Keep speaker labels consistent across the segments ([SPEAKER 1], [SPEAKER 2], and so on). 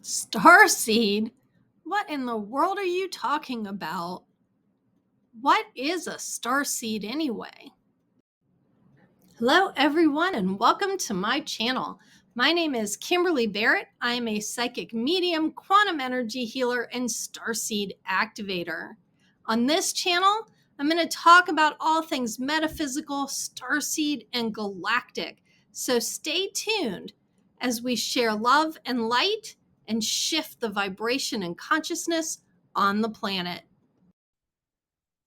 [SPEAKER 1] Starseed? What in the world are you talking about? What is a starseed anyway? Hello, everyone, and welcome to my channel. My name is Kimberly Barrett. I am a psychic medium, quantum energy healer, and starseed activator. On this channel, I'm going to talk about all things metaphysical, starseed, and galactic. So stay tuned as we share love and light and shift the vibration and consciousness on the planet.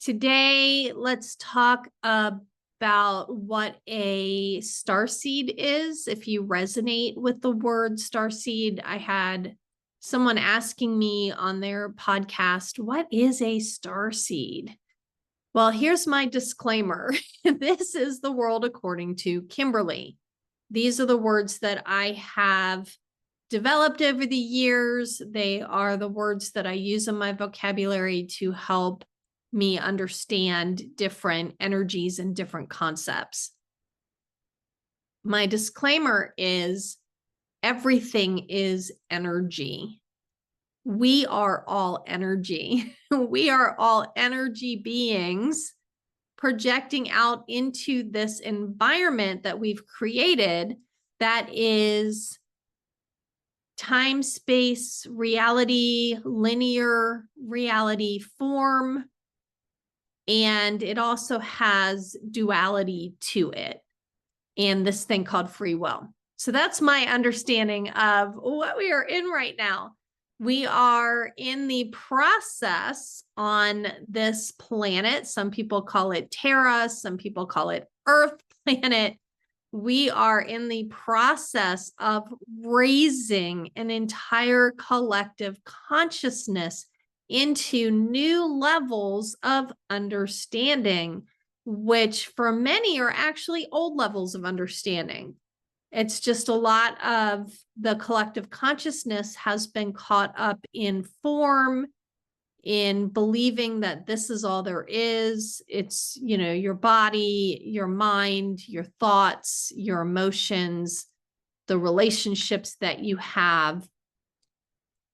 [SPEAKER 1] Today, let's talk about what a starseed is. If you resonate with the word starseed, I had someone asking me on their podcast, what is a starseed? Well, here's my disclaimer. This is the world according to Kimberly. These are the words that I have developed over the years. They are the words that I use in my vocabulary to help me understand different energies and different concepts. My disclaimer is everything is energy. We are all energy. We are all energy beings projecting out into this environment that we've created that is time, space, reality, linear reality form. And it also has duality to it and this thing called free will. So that's my understanding of what we are in right now. We are in the process on this planet. Some people call it Terra, some people call it Earth planet. We are in the process of raising an entire collective consciousness into new levels of understanding, which for many are actually old levels of understanding. It's just a lot of the collective consciousness has been caught up in form, in believing that this is all there is. It's, your body, your mind, your thoughts, your emotions, the relationships that you have,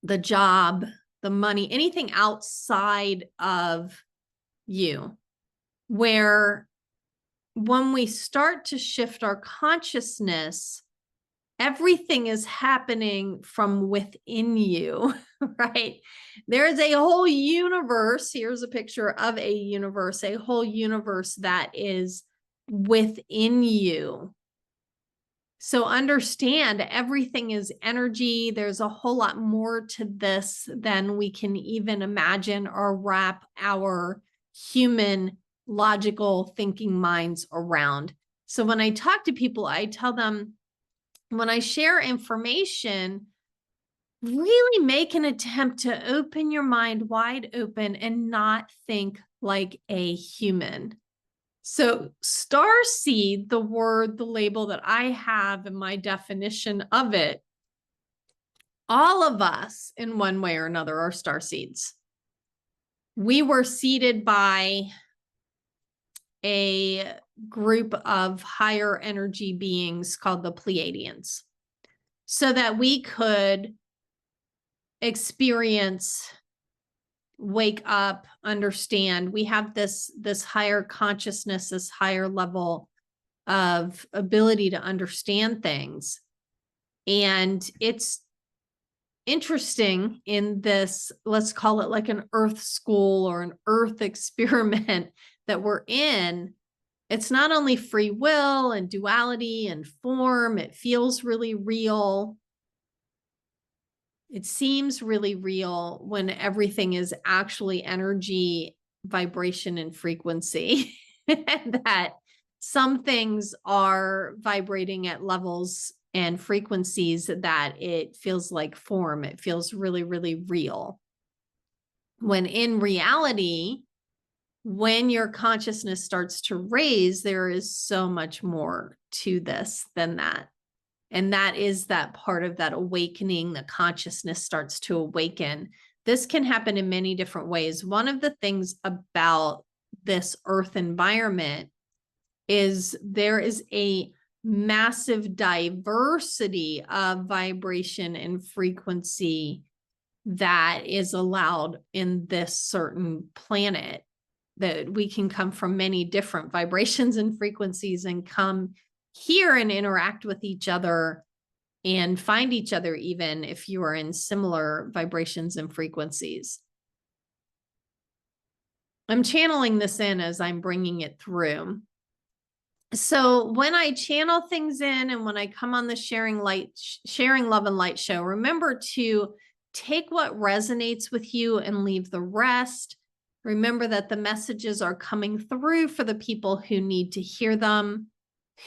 [SPEAKER 1] the job, the money, anything outside of you, where when we start to shift our consciousness, everything is happening from within you, right? There is a whole universe. Here's a picture of a universe, a whole universe that is within you. So understand everything is energy. There's a whole lot more to this than we can even imagine or wrap our human logical thinking minds around. So when I talk to people, I tell them, when I share information, really make an attempt to open your mind wide open and not think like a human. So starseed, the word, the label that I have in my definition of it, all of us in one way or another are starseeds. We were seeded by a group of higher energy beings called the Pleiadians so that we could experience, wake up, understand. We have this higher consciousness, this higher level of ability to understand things. And it's interesting in this, let's call it like an earth school or an earth experiment that we're in. It's not only free will and duality and form, it feels really real. It seems really real when everything is actually energy, vibration, and frequency. And that some things are vibrating at levels and frequencies that it feels like form. It feels really, really real. When in reality, when your consciousness starts to raise, there is so much more to this than that. And that is that part of that awakening, the consciousness starts to awaken. This can happen in many different ways. One of the things about this earth environment is there is a massive diversity of vibration and frequency that is allowed in this certain planet, that we can come from many different vibrations and frequencies and come here and interact with each other and find each other, even if you are in similar vibrations and frequencies. I'm channeling this in as I'm bringing it through. So when I channel things in and when I come on the sharing love and light show, remember to take what resonates with you and leave the rest. Remember that the messages are coming through for the people who need to hear them,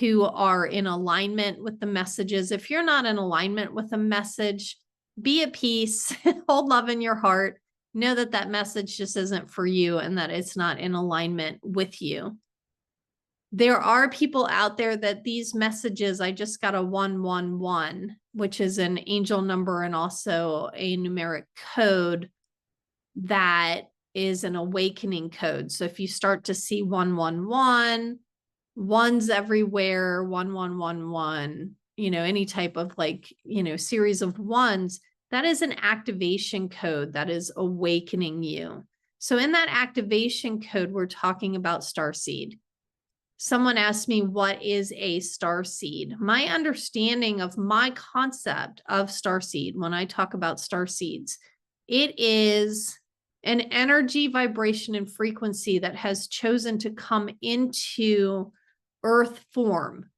[SPEAKER 1] who are in alignment with the messages. If you're not in alignment with a message, be at peace, hold love in your heart, know that that message just isn't for you and that it's not in alignment with you. There are people out there that these messages, I just got a 111, which is an angel number and also a numeric code that is an awakening code. So if you start to see 111, ones everywhere, 1111, any type of series of ones, that is an activation code that is awakening you. So in that activation code, we're talking about starseed. Someone asked me, what is a starseed? My understanding of my concept of starseed, when I talk about starseeds, it is an energy, vibration, and frequency that has chosen to come into earth form.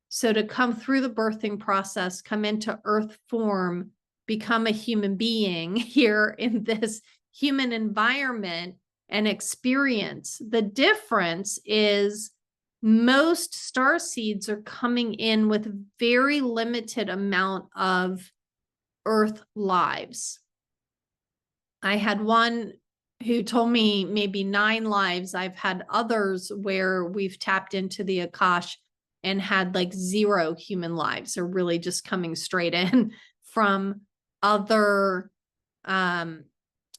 [SPEAKER 1] So to come through the birthing process, come into earth form, become a human being here in this human environment and experience. The difference is most starseeds are coming in with very limited amount of earth lives. I had one who told me maybe 9 lives. I've had others where we've tapped into the Akash and had like 0 human lives, or really just coming straight in from other,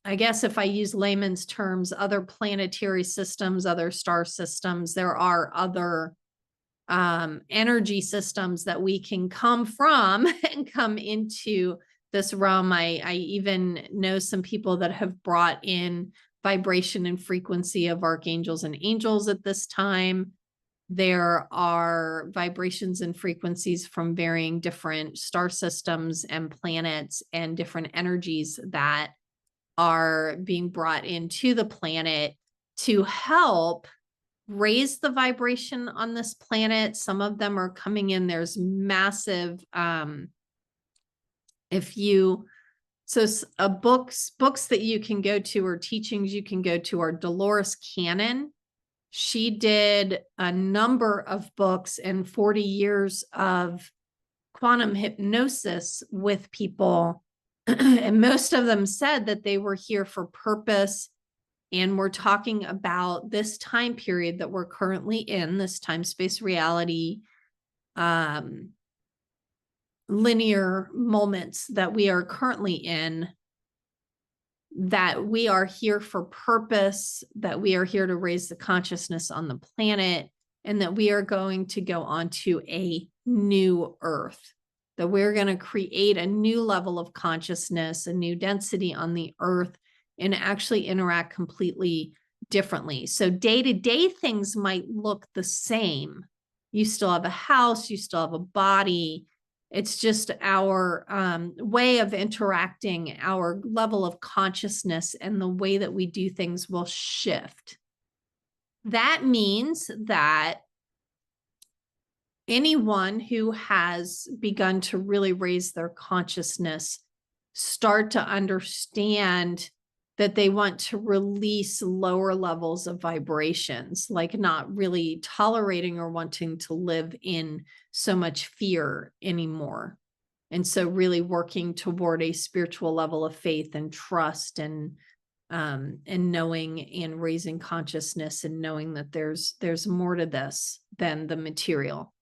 [SPEAKER 1] I guess if I use layman's terms, other planetary systems, other star systems. There are other energy systems that we can come from and come into this realm. I even know some people that have brought in vibration and frequency of archangels and angels at this time. There are vibrations and frequencies from varying different star systems and planets and different energies that are being brought into the planet to help raise the vibration on this planet. Some of them are coming in. There's massive, books that you can go to or teachings you can go to are Dolores Cannon. She did a number of books and 40 years of quantum hypnosis with people. And most of them said that they were here for purpose. And we're talking about this time period that we're currently in, this time, space, reality, linear moments that we are currently in, that we are here for purpose, that we are here to raise the consciousness on the planet, and that we are going to go onto a new earth, that we're going to create a new level of consciousness, a new density on the earth, and actually interact completely differently. So day-to-day things might look the same. You still have a house, you still have a body. It's just our way of interacting, our level of consciousness and the way that we do things will shift. That means that anyone who has begun to really raise their consciousness start to understand that they want to release lower levels of vibrations, like not really tolerating or wanting to live in so much fear anymore. And so really working toward a spiritual level of faith and trust and knowing and raising consciousness and knowing that there's more to this than the material.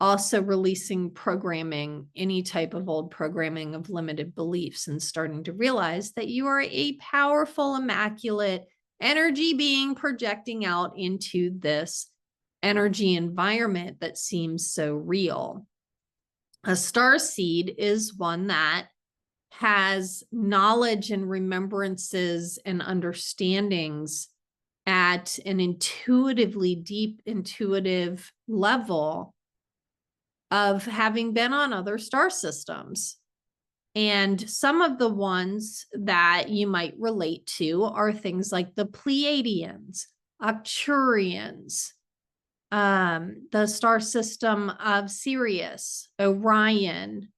[SPEAKER 1] Also releasing programming, any type of old programming of limited beliefs, and starting to realize that you are a powerful, immaculate energy being projecting out into this energy environment that seems so real. A starseed is one that has knowledge and remembrances and understandings at an intuitively deep intuitive level of having been on other star systems. And some of the ones that you might relate to are things like the Pleiadians, Arcturians, the star system of Sirius, Orion,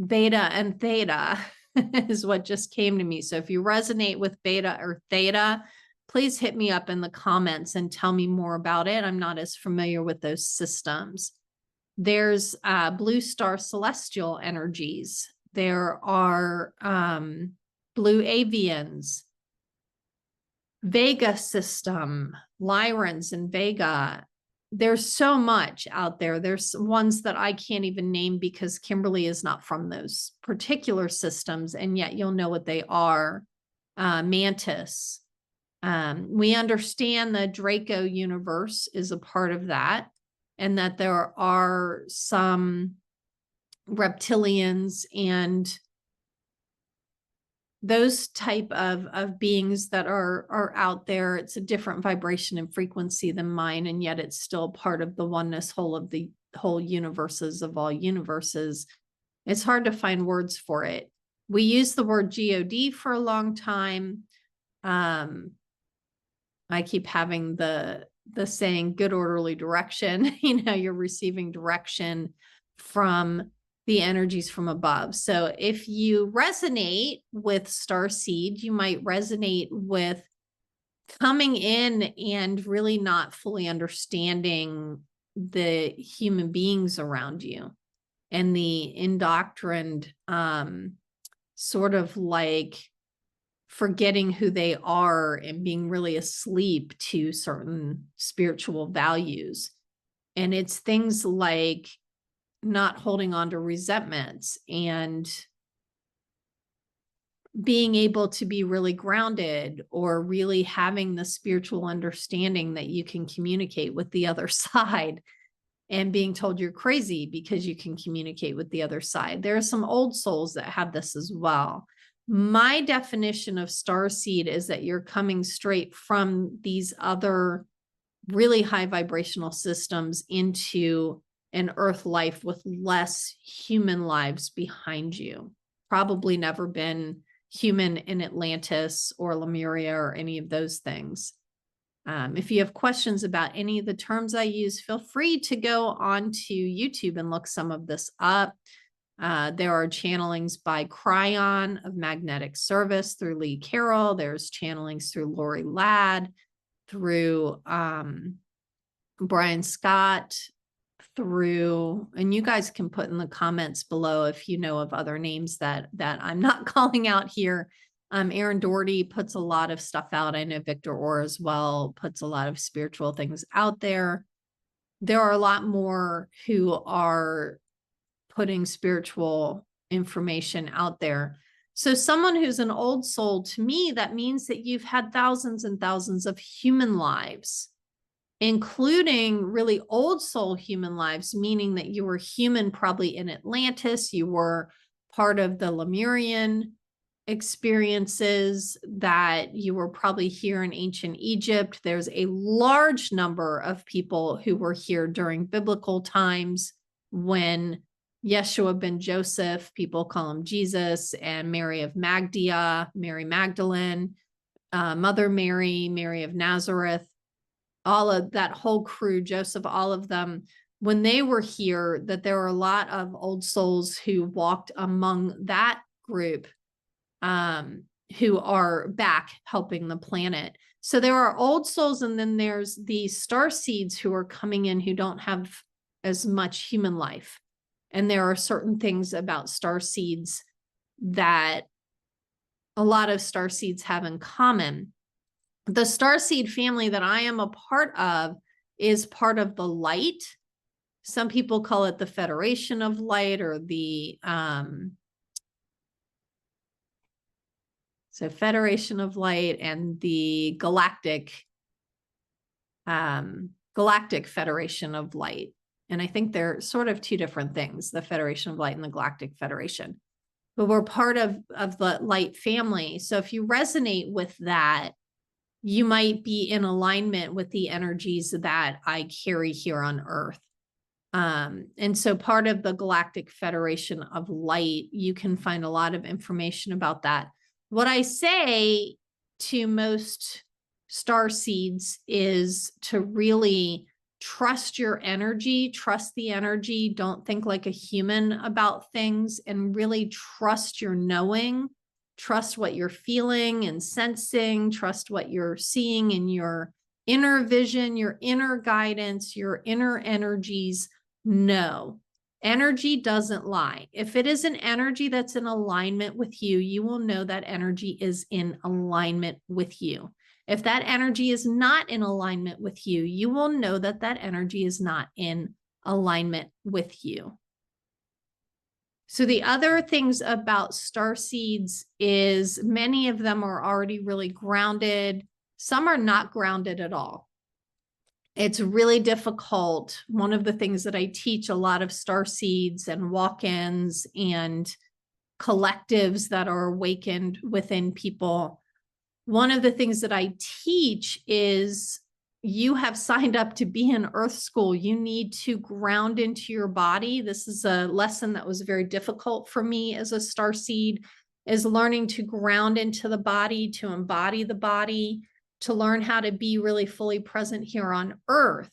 [SPEAKER 1] Beta and Theta is what just came to me. So if you resonate with Beta or Theta, please hit me up in the comments and tell me more about it. I'm not as familiar with those systems. There's blue star celestial energies. There are blue avians, Vega system, Lyrans and Vega. There's so much out there. There's ones that I can't even name because Kimberly is not from those particular systems, and yet you'll know what they are. Mantis. We understand the Draco universe is a part of that, and that there are some reptilians and those type of beings that are out there. It's a different vibration and frequency than mine, and yet it's still part of the oneness whole of the whole universes of all universes. It's hard to find words for it. We use the word God for a long time. I keep having the saying good orderly direction. You know, you're receiving direction from the energies from above. So if you resonate with Starseed, you might resonate with coming in and really not fully understanding the human beings around you and the indoctrined sort of like forgetting who they are and being really asleep to certain spiritual values. And it's things like not holding on to resentments and being able to be really grounded, or really having the spiritual understanding that you can communicate with the other side, and being told you're crazy because you can communicate with the other side. There are some old souls that have this as well. My definition of starseed is that you're coming straight from these other really high vibrational systems into an earth life with less human lives behind you. Probably never been human in Atlantis or Lemuria or any of those things. If you have questions about any of the terms I use, feel free to go onto YouTube and look some of this up. There are channelings by Cryon of Magnetic Service through Lee Carroll. There's channelings through Lori Ladd, through Brian Scott, through, and you guys can put in the comments below if you know of other names that I'm not calling out here. Aaron Doherty puts a lot of stuff out. I know Victor Orr as well puts a lot of spiritual things out there. There are a lot more who are putting spiritual information out there. So someone who's an old soul, to me, that means that you've had thousands and thousands of human lives, including really old soul human lives, meaning that you were human probably in Atlantis, you were part of the Lemurian experiences, that you were probably here in ancient Egypt. There's a large number of people who were here during biblical times when Yeshua ben Joseph, people call him Jesus, and Mary of Magdala, Mary Magdalene, Mother Mary, Mary of Nazareth, all of that whole crew, Joseph, all of them, when they were here, that there were a lot of old souls who walked among that group, who are back helping the planet. So there are old souls, and then there's these starseeds who are coming in who don't have as much human life. And there are certain things about starseeds that a lot of starseeds have in common. The starseed family that I am a part of is part of the light. Some people call it the Federation of Light, or the so Federation of Light and the Galactic Galactic Federation of Light. And I think they're sort of two different things, the Federation of Light and the Galactic Federation. But we're part of the light family. So if you resonate with that, you might be in alignment with the energies that I carry here on Earth. And so part of the Galactic Federation of Light, you can find a lot of information about that. What I say to most starseeds is to really trust your energy, trust the energy, don't think like a human about things, and really trust your knowing, trust what you're feeling and sensing, trust what you're seeing in your inner vision, your inner guidance, your inner energies. No, energy doesn't lie. If it is an energy that's in alignment with you, you will know that energy is in alignment with you. If that energy is not in alignment with you, you will know that that energy is not in alignment with you. So the other things about starseeds is many of them are already really grounded. Some are not grounded at all. It's really difficult. One of the things that I teach a lot of starseeds and walk-ins and collectives that are awakened within people, one of the things that I teach is you have signed up to be in Earth School. You need to ground into your body. This is a lesson that was very difficult for me as a starseed, is learning to ground into the body, to embody the body, to learn how to be really fully present here on Earth.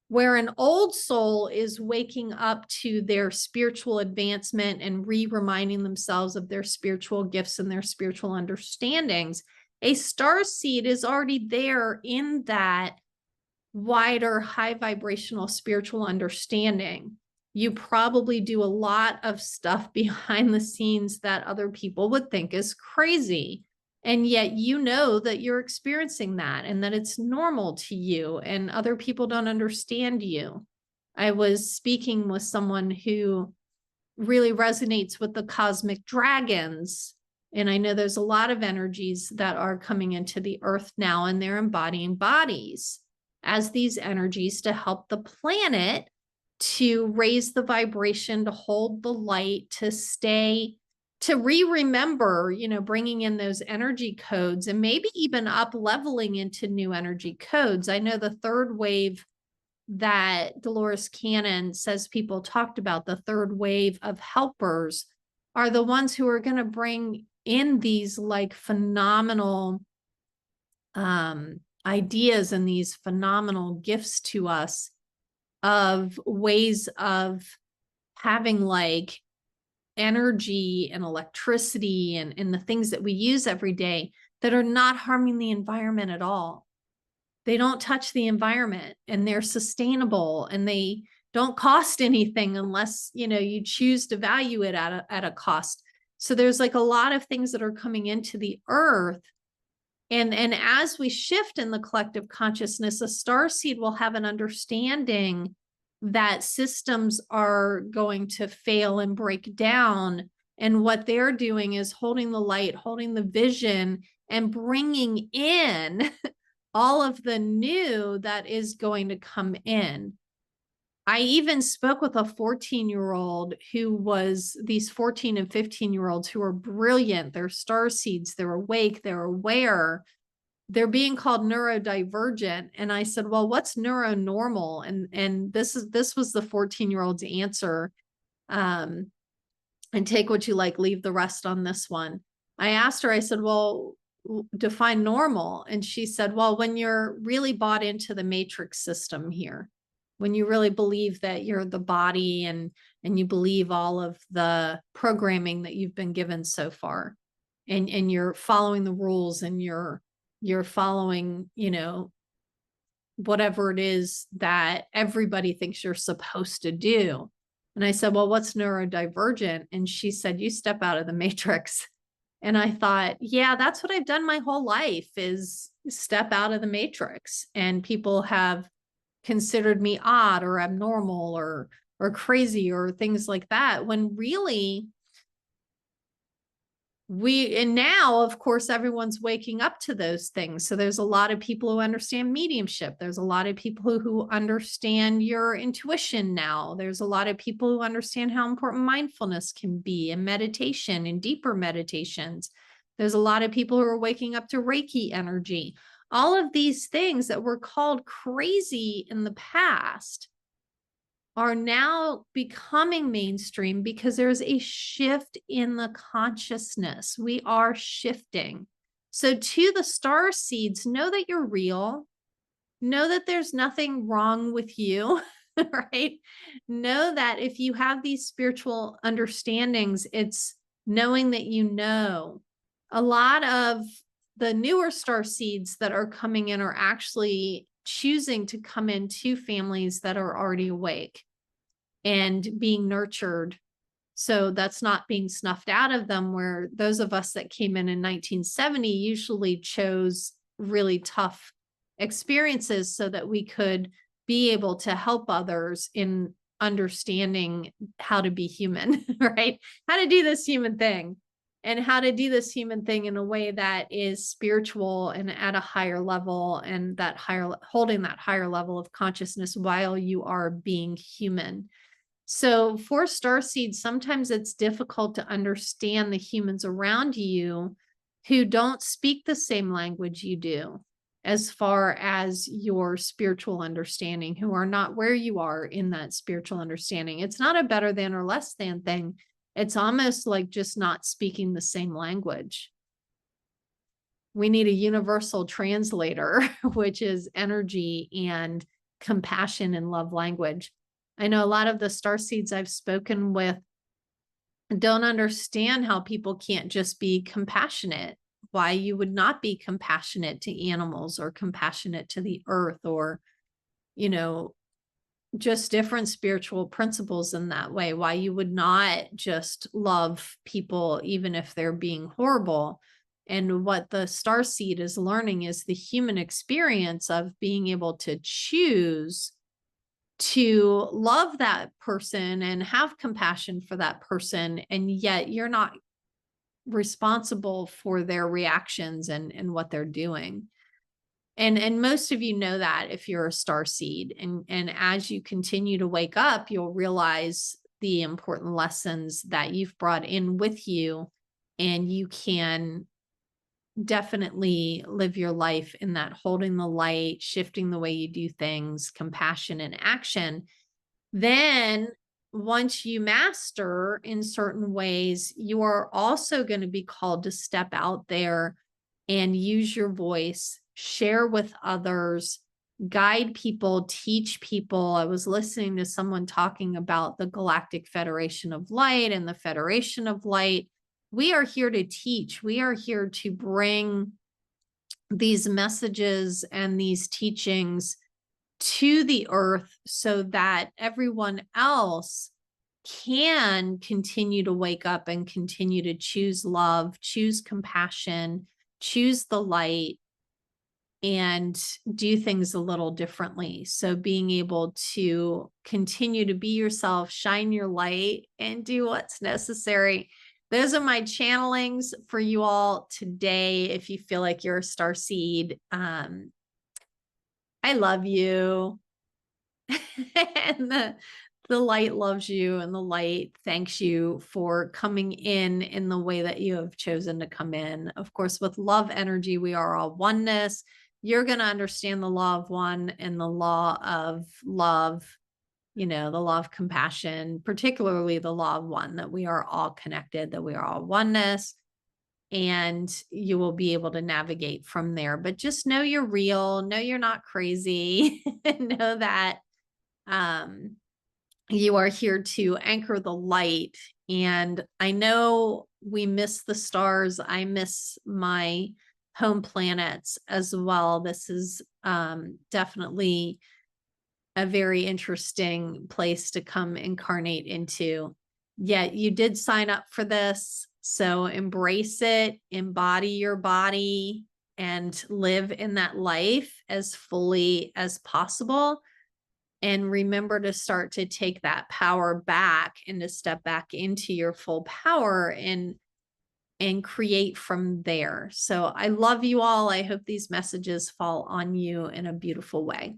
[SPEAKER 1] Where an old soul is waking up to their spiritual advancement and reminding themselves of their spiritual gifts and their spiritual understandings, a starseed is already there in that wider, high vibrational spiritual understanding. You probably do a lot of stuff behind the scenes that other people would think is crazy. And yet you know that you're experiencing that and that it's normal to you and other people don't understand you. I was speaking with someone who really resonates with the cosmic dragons. And I know there's a lot of energies that are coming into the earth now, and they're embodying bodies as these energies to help the planet to raise the vibration, to hold the light, to stay, to remember, you know, bringing in those energy codes and maybe even up leveling into new energy codes. I know the third wave that Dolores Cannon says people talked about, the third wave of helpers, are the ones who are going to bring in these like phenomenal ideas and these phenomenal gifts to us of ways of having like energy and electricity and the things that we use every day that are not harming the environment at all. They don't touch the environment and they're sustainable and they don't cost anything unless, you know, you choose to value it at a cost. So there's like a lot of things that are coming into the earth. And as we shift in the collective consciousness, a starseed will have an understanding that systems are going to fail and break down. And what they're doing is holding the light, holding the vision, and bringing in all of the new that is going to come in. I even spoke with a 14-year-old who was these 14 and 15-year-olds who are brilliant. They're starseeds. They're awake. They're aware. They're being called neurodivergent. And I said, well, what's neuronormal? And this was the 14-year-old's answer. And take what you like, leave the rest on this one. I asked her, I said, well, define normal. And she said, well, when you're really bought into the matrix system here, when you really believe that you're the body and you believe all of the programming that you've been given so far, and you're following the rules and you're following, you know, whatever it is that everybody thinks you're supposed to do. And I said, well, what's neurodivergent? And she said, you step out of the matrix. And I thought, yeah, that's what I've done my whole life, is step out of the matrix. And people have considered me odd or abnormal or crazy or things like that, when really and now, of course, everyone's waking up to those things. So there's a lot of people who understand mediumship. There's a lot of people who understand your intuition now. There's a lot of people who understand how important mindfulness can be, and meditation and deeper meditations. There's a lot of people who are waking up to Reiki energy. All of these things that were called crazy in the past are now becoming mainstream because there's a shift in the consciousness. We are shifting. So to the star seeds, know that you're real. Know that there's nothing wrong with you, right? Know that if you have these spiritual understandings, it's knowing that you know. A lot of the newer star seeds that are coming in are actually choosing to come into families that are already awake and being nurtured. So that's not being snuffed out of them, where those of us that came in 1970 usually chose really tough experiences so that we could be able to help others in understanding how to be human, right? How to do this human thing, and how to do this human thing in a way that is spiritual and at a higher level, and that holding that higher level of consciousness while you are being human. So for starseeds, sometimes it's difficult to understand the humans around you who don't speak the same language you do, as far as your spiritual understanding, who are not where you are in that spiritual understanding. It's not a better than or less than thing. It's almost like just not speaking the same language. We need a universal translator, which is energy and compassion and love language. I know a lot of the starseeds I've spoken with don't understand how people can't just be compassionate, why you would not be compassionate to animals or compassionate to the earth, or, you know, just different spiritual principles in that way, why you would not just love people even if they're being horrible. And what the starseed is learning is the human experience of being able to choose to love that person and have compassion for that person, and yet you're not responsible for their reactions and what they're doing. And most of you know that if you're a star seed, and as you continue to wake up, you'll realize the important lessons that you've brought in with you, and you can definitely live your life in that holding the light, shifting the way you do things, compassion and action. Then once you master in certain ways, you are also going to be called to step out there and use your voice, share with others, guide people, teach people. I was listening to someone talking about the Galactic Federation of Light and the Federation of Light. We are here to teach. We are here to bring these messages and these teachings to the earth so that everyone else can continue to wake up and continue to choose love, choose compassion, choose the light, and do things a little differently. So being able to continue to be yourself, shine your light, and do what's necessary. Those are my channelings for you all today. If you feel like you're a star seed, I love you. And the light loves you, and the light thanks you for coming in the way that you have chosen to come in. Of course, with love energy, we are all oneness. You're going to understand the law of one and the law of love, the law of compassion, particularly the law of one, that we are all connected, that we are all oneness, and you will be able to navigate from there. But just know you're real, know you're not crazy, know that you are here to anchor the light. And I know we miss the stars. I miss my home planets as well. This is definitely a very interesting place to come incarnate into. Yet you did sign up for this. So embrace it, embody your body, and live in that life as fully as possible. And remember to start to take that power back and to step back into your full power, and and create from there. So I love you all. I hope these messages fall on you in a beautiful way.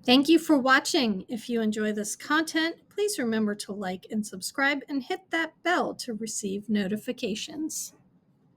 [SPEAKER 1] Thank you for watching. If you enjoy this content, please remember to like and subscribe and hit that bell to receive notifications.